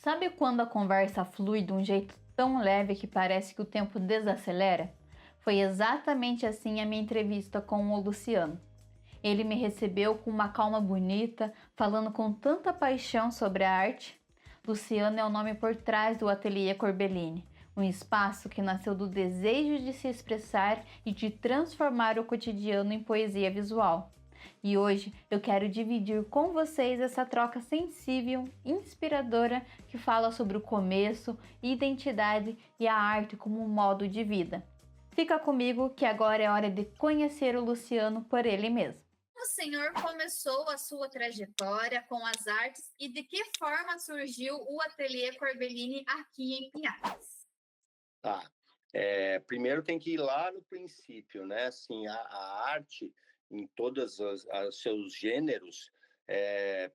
Sabe quando a conversa flui de um jeito tão leve que parece que o tempo desacelera? Foi exatamente assim a minha entrevista com o Luciano. Ele me recebeu com uma calma bonita, falando com tanta paixão sobre a arte. Luciano é o nome por trás do Ateliê Corbellini, um espaço que nasceu do desejo de se expressar e de transformar o cotidiano em poesia visual. E hoje eu quero dividir com vocês essa troca sensível, inspiradora, que fala sobre o começo, identidade e a arte como um modo de vida. Fica comigo que agora é hora de conhecer o Luciano por ele mesmo. O senhor começou a sua trajetória com as artes e de que forma surgiu o Ateliê Corbellini aqui em Pinhais? Tá. Primeiro tem que ir lá no princípio, né? Assim, a arte, em todos os seus gêneros,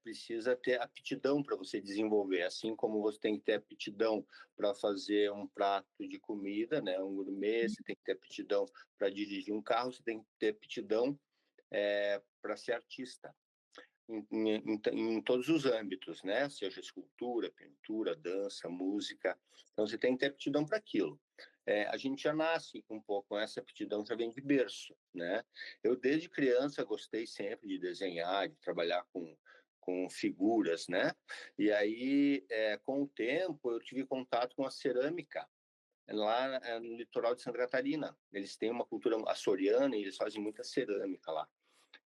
precisa ter aptidão para você desenvolver. Assim como você tem que ter aptidão para fazer um prato de comida, né? Um gourmet, você tem que ter aptidão para dirigir um carro, você tem que ter aptidão para ser artista. Em todos os âmbitos, né? Seja escultura, pintura, dança, música. Então, você tem que ter aptidão para aquilo. A gente já nasce um pouco com essa aptidão, já vem de berço, né? Eu, desde criança, gostei sempre de desenhar, de trabalhar com figuras, né? E aí, com o tempo, eu tive contato com a cerâmica, lá no litoral de Santa Catarina. Eles têm uma cultura açoriana e eles fazem muita cerâmica lá.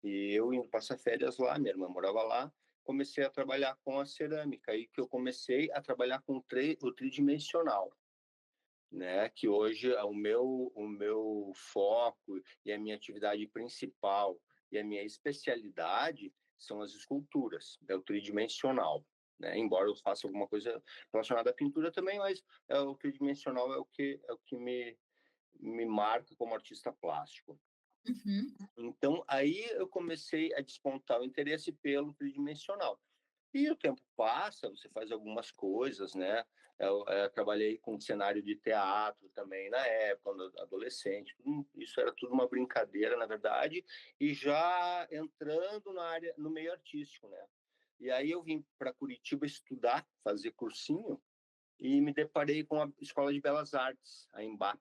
E eu indo passar férias lá, minha irmã morava lá, comecei a trabalhar com a cerâmica, aí que eu comecei a trabalhar com o tridimensional, né? Que hoje é o meu foco e a minha atividade principal e a minha especialidade são as esculturas, é o tridimensional, né? Embora eu faça alguma coisa relacionada à pintura também, mas o tridimensional é o que me marca como artista plástico. Uhum. Então, aí eu comecei a despontar o interesse pelo tridimensional. E o tempo passa, você faz algumas coisas, né? Eu trabalhei com cenário de teatro também na época, quando adolescente. Isso era tudo uma brincadeira, na verdade, e já entrando na área, no meio artístico, né? E aí eu vim para Curitiba estudar, fazer cursinho, e me deparei com a Escola de Belas Artes, a Embap,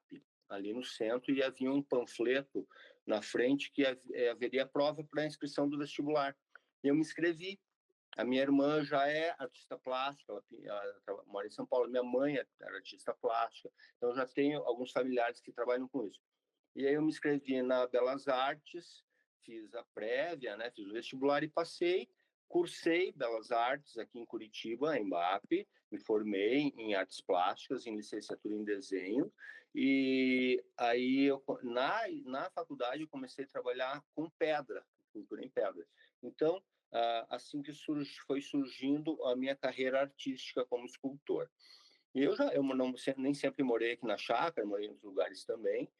ali no centro, e havia um panfleto na frente que haveria prova para a inscrição do vestibular. E eu me inscrevi. A minha irmã já é artista plástica, ela mora em São Paulo. Minha mãe era artista plástica, então eu já tenho alguns familiares que trabalham com isso. E aí eu me inscrevi na Belas Artes, fiz a prévia, né, fiz o vestibular e passei, cursei Belas Artes aqui em Curitiba, em Embap, me formei em artes plásticas, em licenciatura em desenho, e aí na faculdade eu comecei a trabalhar com pedra, cultura em pedra. Então, assim que foi surgindo a minha carreira artística como escultor. E eu não, nem sempre morei aqui na chácara, morei em outros lugares também,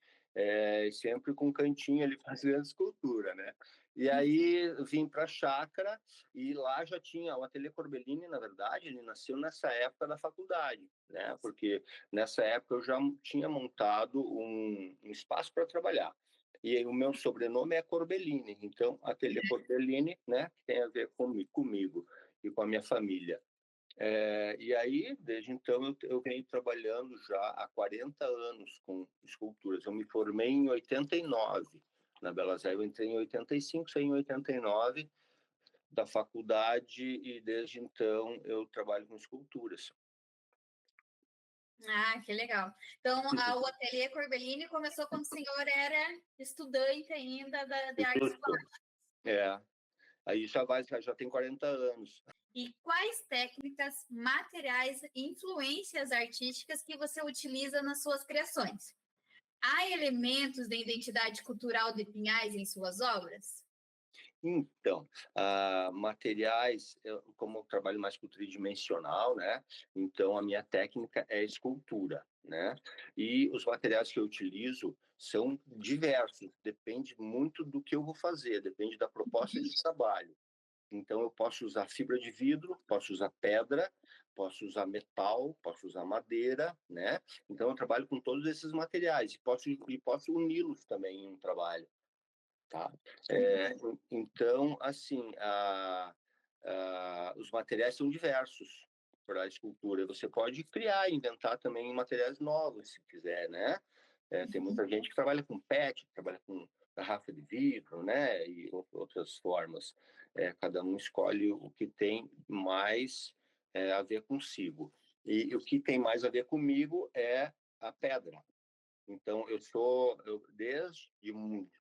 sempre com um cantinho ali fazendo escultura, né? E aí vim para a chácara e lá já tinha o Ateliê Corbellini, na verdade, ele nasceu nessa época da faculdade, né? Porque nessa época eu já tinha montado um espaço para trabalhar. E aí, o meu sobrenome é Corbellini, então Ateliê Corbellini, né? Que tem a ver comigo e com a minha família. E aí, desde então, eu venho trabalhando já há 40 anos com esculturas. Eu me formei em 89 na Belas Artes. Eu entrei em 85, saí em 89 da faculdade e desde então eu trabalho com esculturas. Ah, que legal. Então, o Ateliê Corbellini começou quando o senhor era estudante ainda de artes Justo. plásticas. É, aí já tem 40 anos. E quais técnicas, materiais e influências artísticas que você utiliza nas suas criações? Há elementos da identidade cultural de Pinhais em suas obras? Então, materiais, como eu trabalho mais com tridimensional, né? Então, a minha técnica é escultura, né? E os materiais que eu utilizo são diversos, depende muito do que eu vou fazer, depende da proposta de trabalho. Então, eu posso usar fibra de vidro, posso usar pedra, posso usar metal, posso usar madeira, né? Então, eu trabalho com todos esses materiais e posso uni-los também em um trabalho. Tá? Então, assim, os materiais são diversos. para a escultura. Você pode criar, inventar também materiais novos, se quiser, né? Tem muita gente que trabalha com PET, que trabalha com garrafa de vidro, né? E outras formas. Cada um escolhe o que tem mais a ver consigo. E o que tem mais a ver comigo é a pedra. Então, desde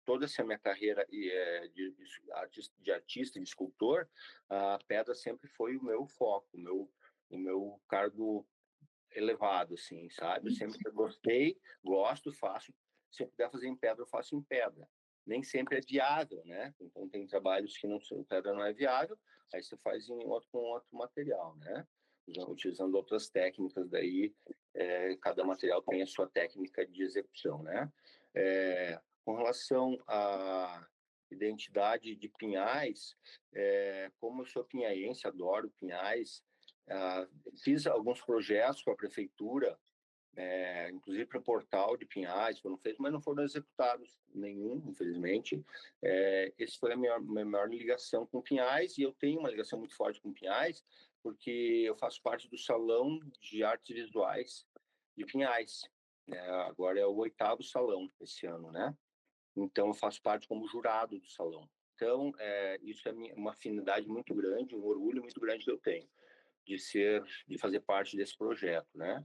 toda essa minha carreira de artista, de escultor, a pedra sempre foi o meu foco, o meu cargo elevado, assim, sabe? Eu sempre gostei, gosto, faço. Se eu puder fazer em pedra, eu faço em pedra. Nem sempre é viável, né? Então, tem trabalhos que pedra não é viável, aí você faz com outro material, né? Utilizando outras técnicas daí, cada material tem a sua técnica de execução, né? Com relação à identidade de Pinhais, como eu sou pinhaense, adoro Pinhais, fiz alguns projetos com a prefeitura, inclusive para o portal de Pinhais, foram feitos, mas não foram executados nenhum, infelizmente. Essa foi a minha maior ligação com Pinhais, e eu tenho uma ligação muito forte com Pinhais, porque eu faço parte do Salão de Artes Visuais de Pinhais. Agora é o 8º salão esse ano, né? Então, eu faço parte como jurado do salão. Então, isso é uma afinidade muito grande, um orgulho muito grande que eu tenho de fazer parte desse projeto, né?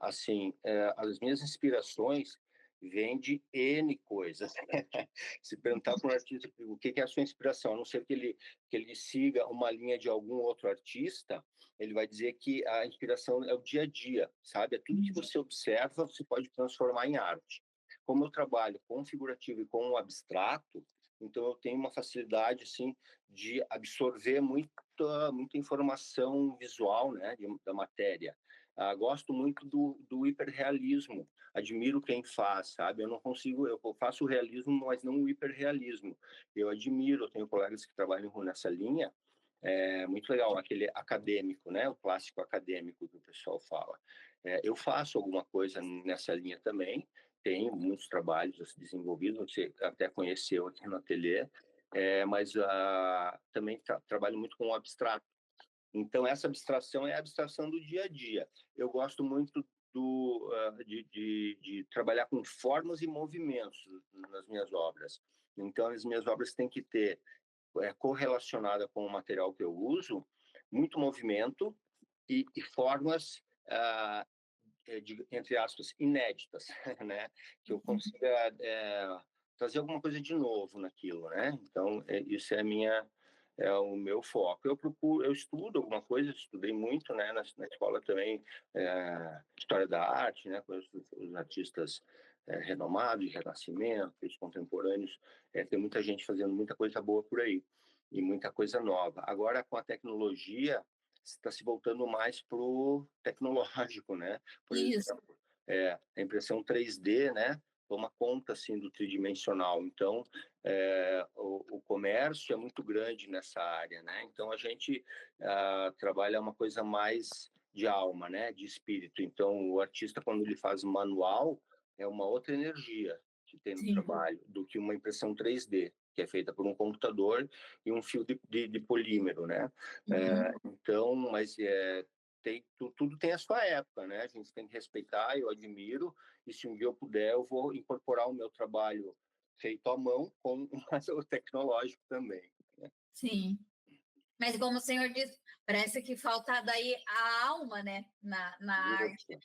Assim, as minhas inspirações vêm de N coisas. Se perguntar para um artista o que é a sua inspiração, a não ser que ele siga uma linha de algum outro artista, ele vai dizer que a inspiração é o dia a dia, sabe? É tudo que você observa, você pode transformar em arte. Como eu trabalho com o figurativo e com o abstrato, então eu tenho uma facilidade, assim, de absorver muita informação visual, né, da matéria. Gosto muito do hiperrealismo. Admiro quem faz, sabe? Eu não consigo, eu faço o realismo, mas não o hiperrealismo. Eu admiro, eu tenho colegas que trabalham nessa linha. É muito legal, aquele acadêmico, né? O clássico acadêmico que o pessoal fala. Eu faço alguma coisa nessa linha também. Tenho muitos trabalhos desenvolvidos, você até conheceu aqui no ateliê, mas também trabalho muito com o abstrato. Então, essa abstração é a abstração do dia a dia. Eu gosto muito de trabalhar com formas e movimentos nas minhas obras. Então, as minhas obras têm que ter, correlacionada com o material que eu uso, muito movimento e formas, entre aspas, inéditas, né? Que eu consiga trazer alguma coisa de novo naquilo, né? Então, isso é o meu foco. Eu estudo alguma coisa, estudei muito, né, na escola também, história da arte, né, com os artistas renomados, de Renascimento, os contemporâneos. Tem muita gente fazendo muita coisa boa por aí e muita coisa nova. Agora, com a tecnologia, está se voltando mais para o tecnológico, né? Por Isso. exemplo, a impressão 3D, né? Toma conta assim do tridimensional. Então, o comércio é muito grande nessa área, né? Então a gente trabalha uma coisa mais de alma, né? De espírito. Então o artista, quando ele faz manual, é uma outra energia que tem no trabalho do que uma impressão 3D, que é feita por um computador e um fio de polímero, né? Então, mas tudo tem a sua época, né? A gente tem que respeitar, eu admiro, e se um dia eu puder, eu vou incorporar o meu trabalho feito à mão com o tecnológico também. Né? Sim. Mas como o senhor disse, parece que falta daí a alma, né, na arte,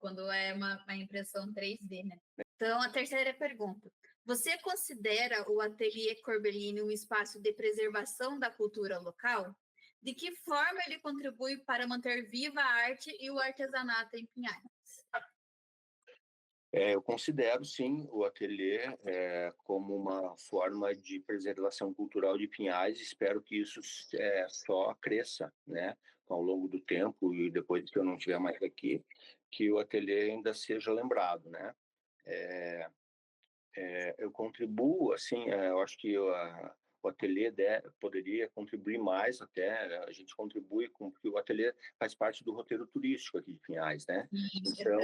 quando é uma impressão 3D, né? Então, a terceira pergunta. Você considera o Ateliê Corbellini um espaço de preservação da cultura local? De que forma ele contribui para manter viva a arte e o artesanato em Pinhais? Eu considero, sim, o ateliê como uma forma de preservação cultural de Pinhais. Espero que isso só cresça, né, ao longo do tempo e depois que eu não estiver mais aqui, que o ateliê ainda seja lembrado, né? Eu contribuo, assim, eu acho que o ateliê poderia contribuir mais até, a gente contribui porque o ateliê faz parte do roteiro turístico aqui de Pinhais, né? Então,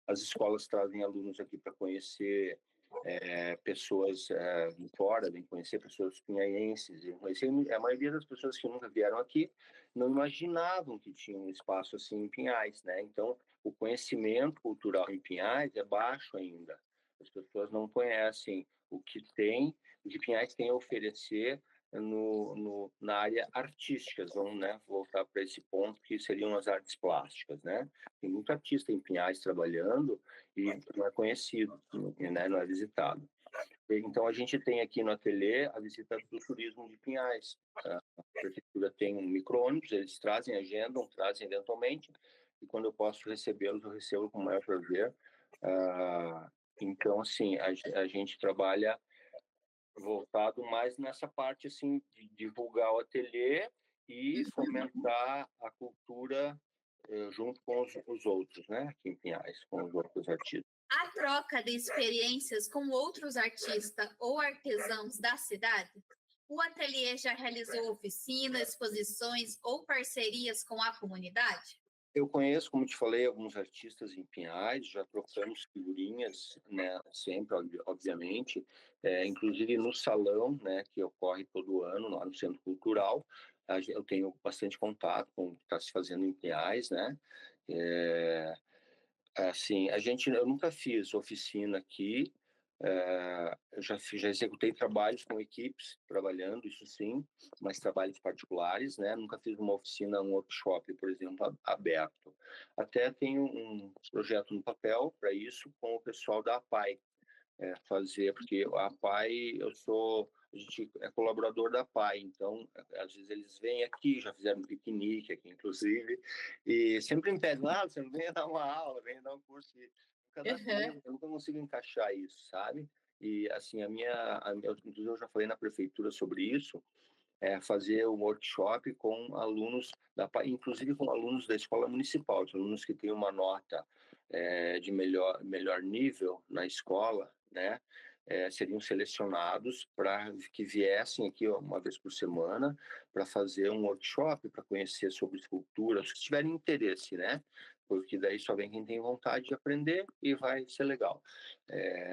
as escolas trazem alunos aqui para conhecer pessoas de fora, vêm conhecer pessoas pinhaenses, vêm conhecer, a maioria das pessoas que nunca vieram aqui não imaginavam que tinha um espaço assim em Pinhais, né? Então, o conhecimento cultural em Pinhais é baixo ainda. As pessoas não conhecem o que tem, o que Pinhais tem a oferecer na área artística. Vamos, né, voltar para esse ponto que seriam as artes plásticas, né? Tem muito artista em Pinhais trabalhando e não é conhecido, né, não é visitado. Então, a gente tem aqui no ateliê a visita do turismo de Pinhais. A prefeitura tem um micro-ônibus, eles trazem, agendam, trazem eventualmente, e quando eu posso recebê-los, eu recebo com o maior prazer. Então, assim, a gente trabalha voltado mais nessa parte, assim, de divulgar o ateliê e fomentar a cultura junto com os outros, né, aqui em Pinhais, com os outros artistas. A troca de experiências com outros artistas ou artesãos da cidade? O ateliê já realizou oficinas, exposições ou parcerias com a comunidade? Eu conheço, como te falei, alguns artistas em Pinhais, já trocamos figurinhas, né, sempre, obviamente, inclusive no salão, né, que ocorre todo ano lá no Centro Cultural, eu tenho bastante contato com o que está se fazendo em Pinhais, né, assim, eu nunca fiz oficina aqui, eu já executei trabalhos com equipes trabalhando, isso sim, mas trabalhos particulares, né? Nunca fiz uma oficina, um workshop, por exemplo, aberto. Até tenho um projeto no papel para isso com o pessoal da APAI, fazer, porque a APAI, a gente é colaborador da APAI, então, às vezes eles vêm aqui, já fizeram um piquenique aqui, inclusive, e sempre me pedem, você não vem dar uma aula, vem dar um curso, e nunca dá tempo, eu nunca consigo encaixar isso, sabe? E, assim, inclusive eu já falei na prefeitura sobre isso, fazer um workshop com alunos, inclusive com alunos da escola municipal, os alunos que têm uma nota de melhor nível na escola, né? Seriam selecionados para que viessem aqui uma vez por semana para fazer um workshop, para conhecer sobre escultura, se tiverem interesse, né? Porque daí só vem quem tem vontade de aprender e vai ser legal.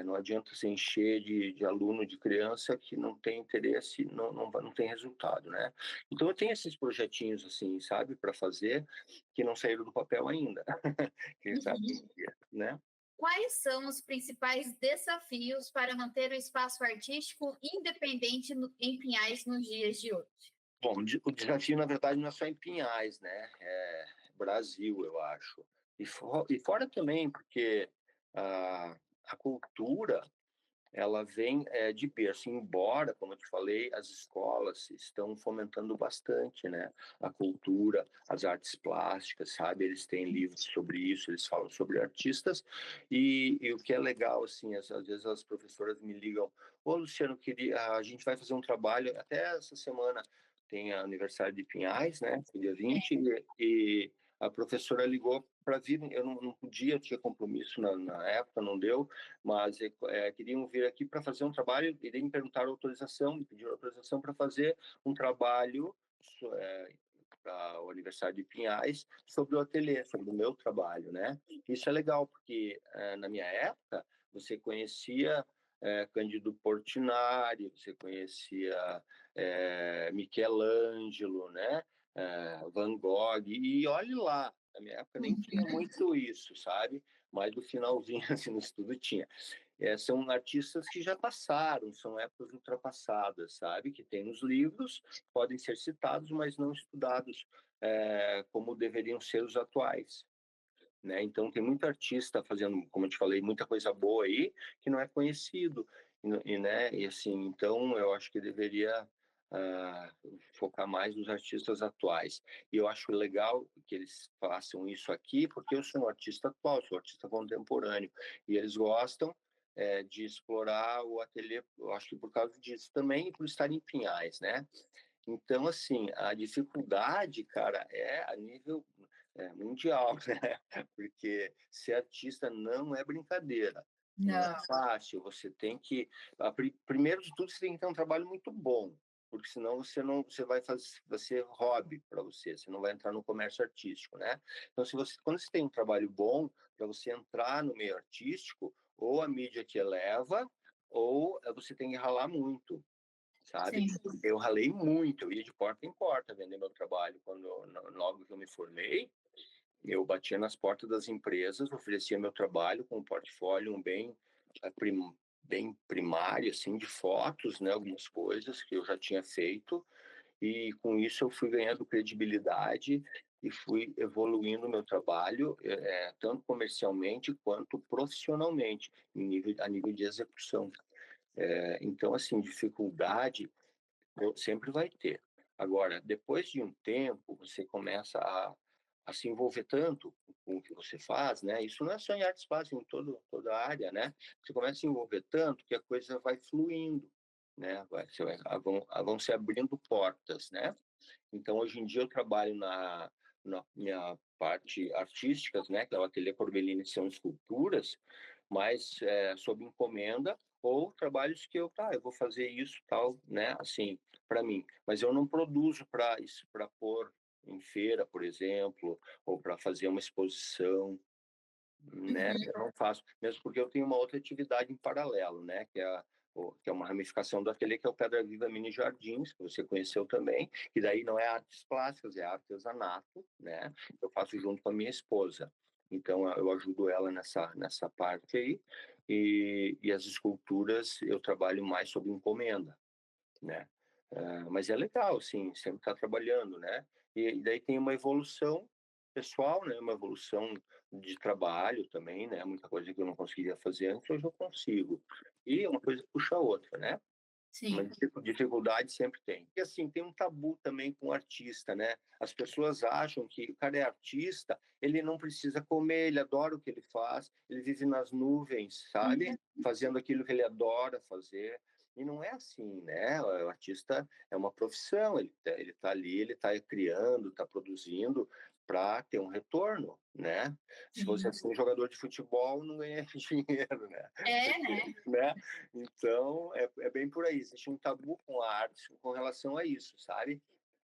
Não adianta se encher de aluno, de criança que não tem interesse, não tem resultado, né? Então eu tenho esses projetinhos assim, sabe, para fazer, que não saíram do papel ainda. Quem sabe um dia, né? Quais são os principais desafios para manter o espaço artístico independente em Pinhais nos dias de hoje? Bom, o desafio, na verdade, não é só em Pinhais, né? É Brasil, eu acho. E fora também, porque a cultura, ela vem de berço, embora, como eu te falei, as escolas estão fomentando bastante, né? A cultura, as artes plásticas, sabe? Eles têm livros sobre isso, eles falam sobre artistas, e o que é legal, assim, às vezes as professoras me ligam, Luciano, a gente vai fazer um trabalho, até essa semana tem a aniversário de Pinhais, né? Dia 20, e a professora ligou para vir, eu não podia, eu tinha compromisso na época, não deu, mas queriam vir aqui para fazer um trabalho e daí me perguntaram autorização, me pediram autorização para fazer um trabalho para o aniversário de Pinhais sobre o ateliê, sobre o meu trabalho, né? Isso é legal, porque na minha época você conhecia Cândido Portinari, você conhecia Michelangelo, né? Van Gogh, e olhe lá, na minha época nem tinha muito isso, sabe? Mas no finalzinho, assim, no estudo tinha. São artistas que já passaram, são épocas ultrapassadas, sabe? Que tem nos livros, podem ser citados, mas não estudados como deveriam ser os atuais. Né? Então, tem muito artista fazendo, como eu te falei, muita coisa boa aí, que não é conhecido. Né? E assim, então, eu acho que deveria focar mais nos artistas atuais. E eu acho legal que eles façam isso aqui, porque eu sou um artista atual, sou um artista contemporâneo, e eles gostam de explorar o ateliê, eu acho que por causa disso também, e por estar em Pinhais, né? Então, assim, a dificuldade, cara, é a nível mundial, né? Porque ser artista não é brincadeira. Não é fácil. Você tem que, primeiro de tudo, você tem que ter um trabalho muito bom, porque senão você vai ser hobby para você. Você não vai entrar no comércio artístico, né? Então, quando você tem um trabalho bom, para você entrar no meio artístico, ou a mídia te eleva, ou você tem que ralar muito, sabe? Sim. Eu ralei muito, eu ia de porta em porta vender meu trabalho. Logo que eu me formei, eu batia nas portas das empresas, oferecia meu trabalho com um portfólio eh, prim, bem primário, assim, de fotos, né? Algumas coisas que eu já tinha feito, e com isso eu fui ganhando credibilidade e fui evoluindo o meu trabalho, tanto comercialmente quanto profissionalmente, a nível de execução. Então, assim, dificuldade sempre vai ter. Agora, depois de um tempo, você começa a se envolver tanto com o que você faz, né? Isso não é só em artes plásticas, em toda a área, né? Você começa a se envolver tanto que a coisa vai fluindo, né? Vão se abrindo portas, né? Então, hoje em dia, eu trabalho na minha parte artísticas, né? Que é o Ateliê Corbellini, são esculturas, mas sob encomenda, ou trabalhos que eu vou fazer isso, tal, né? Assim, para mim. Mas eu não produzo para isso, para pôr em feira, por exemplo, ou para fazer uma exposição, né? Uhum. Eu não faço, mesmo porque eu tenho uma outra atividade em paralelo, né? Que é uma ramificação do ateliê, que é o Pedra Viva Mini Jardins, que você conheceu também, que daí não é artes plásticas, é artesanato, né? Eu faço junto com a minha esposa. Então, eu ajudo ela nessa parte aí, e as esculturas eu trabalho mais sob encomenda, né? Mas é legal, sim, sempre estar trabalhando, né? E daí tem uma evolução pessoal, né? Uma evolução de trabalho também, né? Muita coisa que eu não conseguiria fazer antes, hoje eu consigo. E uma coisa puxa a outra, né? Mas Sim. dificuldade sempre tem. E assim, tem um tabu também com o artista, né? As pessoas acham que o cara é artista, ele não precisa comer, ele adora o que ele faz, ele vive nas nuvens, sabe? Fazendo aquilo que ele adora fazer. E não é assim, né? O artista é uma profissão, ele tá ali, ele está criando, está produzindo para ter um retorno, né? Se fosse Sim. assim, um jogador de futebol não ganha dinheiro, né? É, né? Né? Então, é bem por aí. Existe um tabu com a arte com relação a isso, sabe?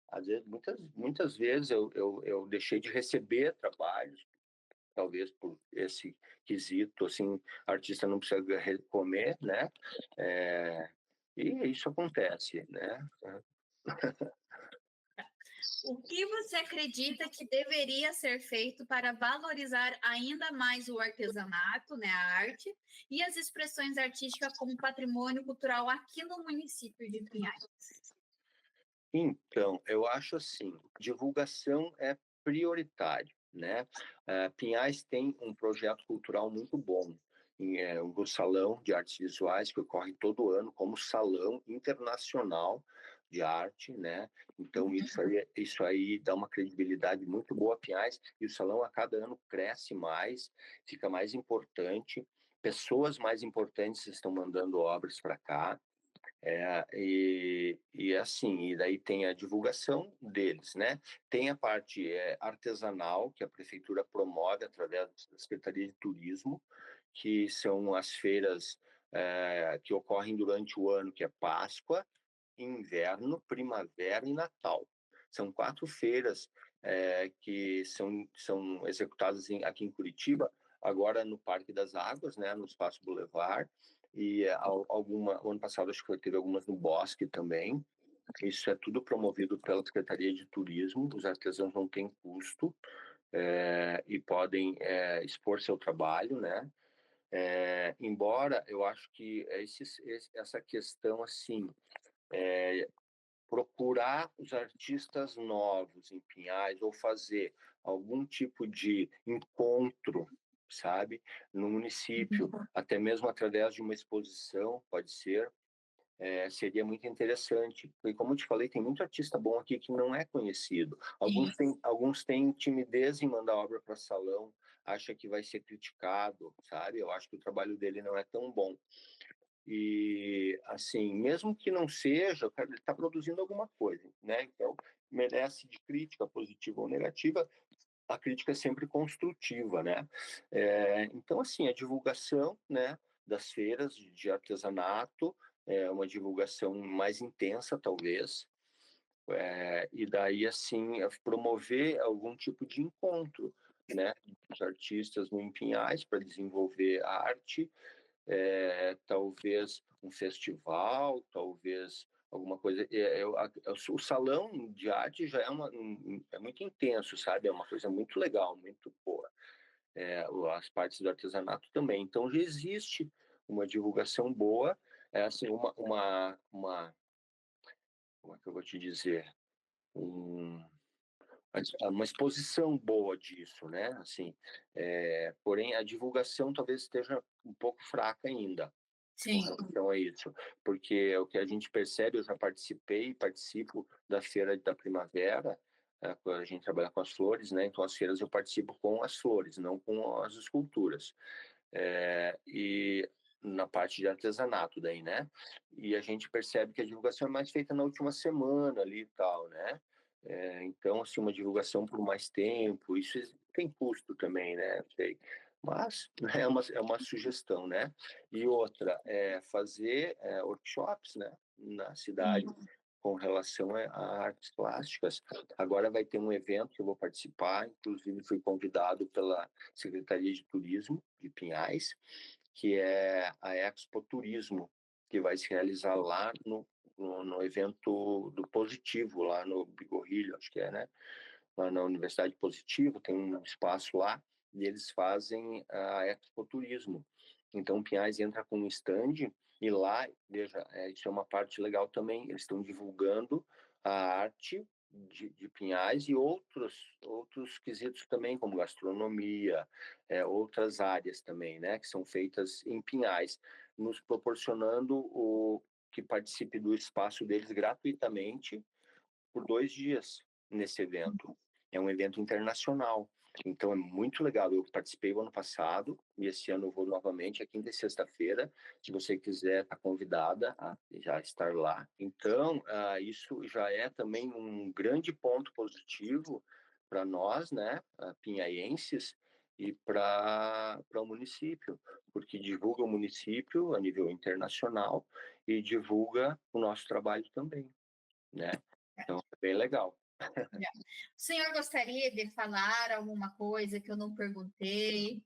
Às vezes, muitas vezes eu deixei de receber trabalhos, talvez por esse quesito, assim, artista não precisa comer, né? É, e isso acontece, né? O que você acredita que deveria ser feito para valorizar ainda mais o artesanato, né, a arte, e as expressões artísticas como patrimônio cultural aqui no município de Pinhais? Então, eu acho assim, divulgação é prioritário, né? Pinhais tem um projeto cultural muito bom, o Salão de Artes Visuais, que ocorre todo ano como Salão Internacional de Arte, né? Então, isso aí dá uma credibilidade muito boa a Pinhais, e o salão a cada ano cresce mais, fica mais importante, pessoas mais importantes estão mandando obras para cá, e assim, e daí tem a divulgação deles, né? Tem a parte artesanal, que a prefeitura promove através da Secretaria de Turismo, que são as feiras que ocorrem durante o ano, que é Páscoa, Inverno, Primavera e Natal. São 4 feiras que são executadas aqui em Curitiba, agora no Parque das Águas, né, no Espaço Boulevard, e o ano passado acho que teve algumas no Bosque também. Isso é tudo promovido pela Secretaria de Turismo, os artesãos não têm custo, e podem expor seu trabalho, né? Embora eu acho que essa questão assim, procurar os artistas novos em Pinhais ou fazer algum tipo de encontro, sabe, no município, até mesmo através de uma exposição, pode ser, seria muito interessante. E como eu te falei, tem muito artista bom aqui que não é conhecido. Sim. Alguns têm timidez em mandar obra para salão, acha que vai ser criticado, sabe? Eu acho que o trabalho dele não é tão bom. E, assim, mesmo que não seja, o cara está produzindo alguma coisa, né? Então, merece de crítica, positiva ou negativa, a crítica é sempre construtiva, né? Então, assim, a divulgação, né, das feiras de artesanato, uma divulgação mais intensa, talvez, e daí, assim, promover algum tipo de encontro, né, dos artistas no Pinhais para desenvolver a arte, talvez um festival, talvez alguma coisa. O salão de arte já é muito intenso, sabe? É uma coisa muito legal, muito boa. As partes do artesanato também. Então já existe uma divulgação boa, assim, como é que eu vou te dizer? Um, uma exposição boa disso, né? Assim, porém, a divulgação talvez esteja um pouco fraca ainda com Sim. relação a isso, porque o que a gente percebe, eu já participo da Feira da Primavera, a gente trabalha com as flores, né? Então, as feiras eu participo com as flores, não com as esculturas. E na parte de artesanato daí, né? E a gente percebe que a divulgação é mais feita na última semana ali e tal, né? Então, assim, uma divulgação por mais tempo, isso tem custo também, né? Sei. Mas é uma sugestão, né? E outra, fazer workshops, né? Na cidade, com relação a artes plásticas. Agora vai ter um evento que eu vou participar, inclusive fui convidado pela Secretaria de Turismo de Pinhais, que é a Expo Turismo, que vai se realizar lá no evento do Positivo, lá no Bigorrilho, acho que né? Lá na Universidade Positivo, tem um espaço lá, e eles fazem a Expo Turismo. Então, Pinhais entra com um stand, e lá, veja, isso é uma parte legal também, eles estão divulgando a arte de Pinhais e outros quesitos também, como gastronomia, outras áreas também, né, que são feitas em Pinhais, nos proporcionando que participe do espaço deles gratuitamente por 2 dias nesse evento. É um evento internacional, então é muito legal. Eu participei o ano passado e esse ano eu vou novamente, é quinta e sexta-feira. Se você quiser, está convidada a já estar lá. Então, isso já é também um grande ponto positivo para nós, né, pinhaenses, e para o município, porque divulga o município a nível internacional e divulga o nosso trabalho também, né? Então, é bem legal. O senhor gostaria de falar alguma coisa que eu não perguntei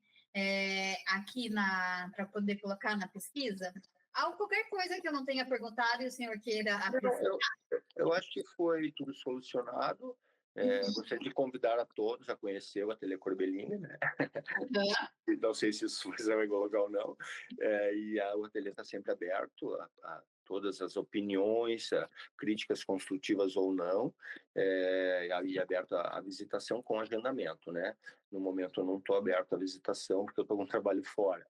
aqui para poder colocar na pesquisa? Qualquer coisa que eu não tenha perguntado e o senhor queira acrescentar. Eu acho que foi tudo solucionado. Gostaria de convidar a todos a conhecer o Ateliê Corbellini, né? Não sei se isso vai colocar ou não. E o ateliê está sempre aberto a todas as opiniões, críticas construtivas ou não, e aberto à visitação com agendamento, né? No momento eu não estou aberto à visitação porque eu estou com trabalho fora.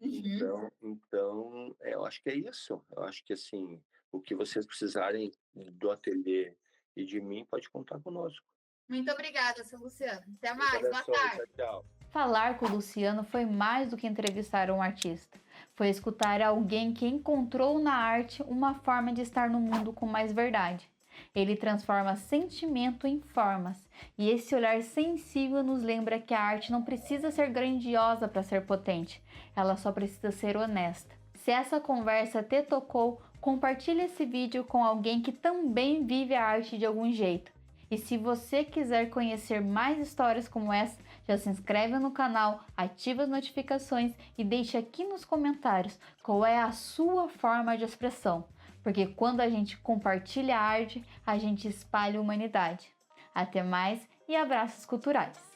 Então, eu acho que é isso. Eu acho que, assim, o que vocês precisarem do ateliê e de mim, pode contar conosco. Muito obrigada, seu Luciano. Até mais. Boa tarde. Tchau. Falar com o Luciano foi mais do que entrevistar um artista. Foi escutar alguém que encontrou na arte uma forma de estar no mundo com mais verdade. Ele transforma sentimento em formas, e esse olhar sensível nos lembra que a arte não precisa ser grandiosa para ser potente, ela só precisa ser honesta. Se essa conversa te tocou, compartilhe esse vídeo com alguém que também vive a arte de algum jeito. E se você quiser conhecer mais histórias como essa, já se inscreve no canal, ativa as notificações e deixe aqui nos comentários qual é a sua forma de expressão. Porque quando a gente compartilha a arte, a gente espalha a humanidade. Até mais e abraços culturais!